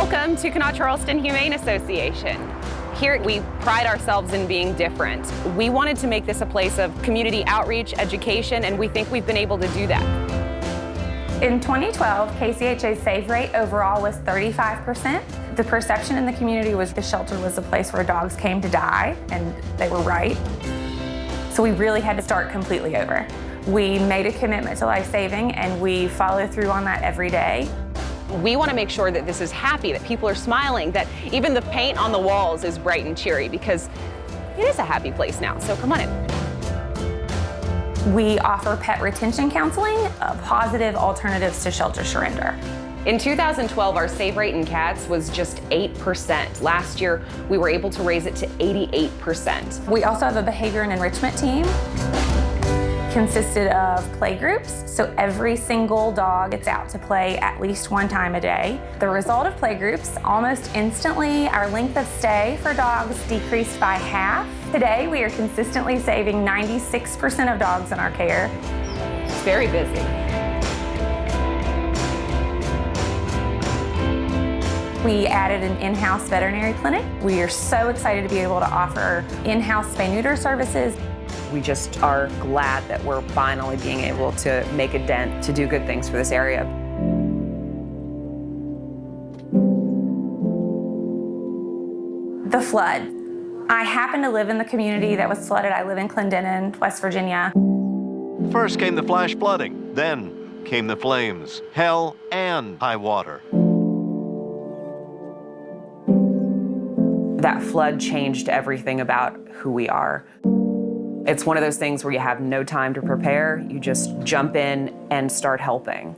Welcome to Kanawha-Charleston Humane Association. Here we pride ourselves in being different. We wanted to make this a place of community outreach, education, and we think we've been able to do that. In 2012, KCHA's save rate overall was 35%. The perception in the community was the shelter was a place where dogs came to die, and they were right. So we really had to start completely over. We made a commitment to life-saving, and we follow through on that every day. We want to make sure that this is happy, that people are smiling, that even the paint on the walls is bright and cheery, because it is a happy place now, so come on in. We offer pet retention counseling, positive alternatives to shelter surrender. In 2012, our save rate in cats was just 8%. Last year, we were able to raise it to 88%. We also have a behavior and enrichment team. Consisted of play groups, so every single dog gets out to play at least one time a day. The result of play groups, almost instantly, our length of stay for dogs decreased by half. Today, we are consistently saving 96% of dogs in our care. It's very busy. We added an in-house veterinary clinic. We are so excited to be able to offer in-house spay-neuter services. We just are glad that we're finally being able to make a dent, to do good things for this area. The flood. I happen to live in the community that was flooded. I live in Clendenin, West Virginia. First came the flash flooding, then came the flames, hell and high water. That flood changed everything about who we are. It's one of those things where you have no time to prepare. You just jump in and start helping.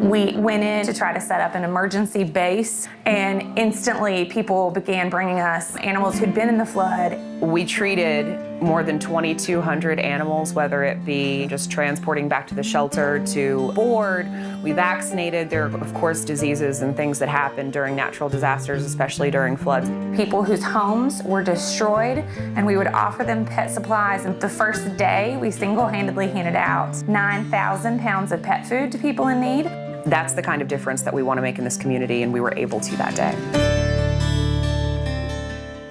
We went in to try to set up an emergency base, and instantly people began bringing us animals who'd been in the flood. We treated more than 2,200 animals, whether it be just transporting back to the shelter to board. We vaccinated. There are, of course, diseases and things that happen during natural disasters, especially during floods. People whose homes were destroyed, and we would offer them pet supplies. And the first day, we single-handedly handed out 9,000 pounds of pet food to people in need. That's the kind of difference that we want to make in this community, and we were able to that day.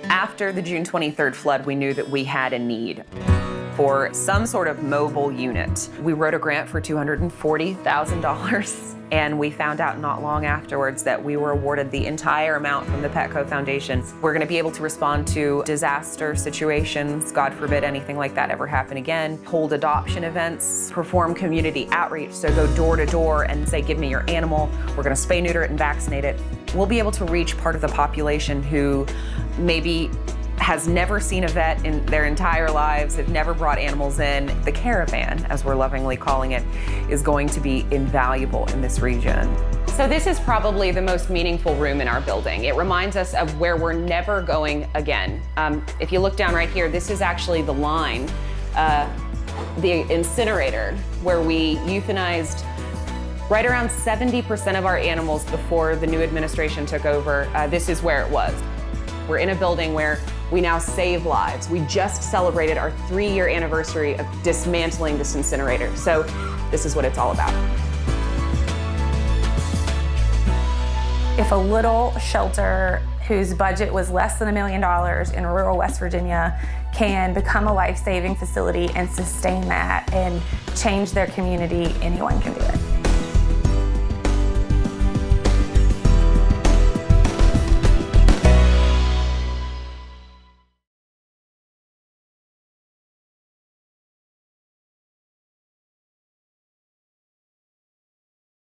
After the June 23rd flood, we knew that we had a need for some sort of mobile unit. We wrote a grant for $240,000, and we found out not long afterwards that we were awarded the entire amount from the Petco Foundation. We're going to be able to respond to disaster situations, God forbid anything like that ever happen again, hold adoption events, perform community outreach, so go door to door and say, give me your animal, we're going to spay, neuter it, and vaccinate it. We'll be able to reach part of the population who maybe has never seen a vet in their entire lives, have never brought animals in. The caravan, as we're lovingly calling it, is going to be invaluable in this region. So this is probably the most meaningful room in our building. It reminds us of where we're never going again. If you look down right here, this is actually the line, the incinerator, where we euthanized right around 70% of our animals before the new administration took over. This is where it was. We're in a building where we now save lives. We just celebrated our 3-year anniversary of dismantling this incinerator. So this is what it's all about. If a little shelter whose budget was less than $1 million in rural West Virginia can become a life-saving facility and sustain that and change their community, anyone can do it.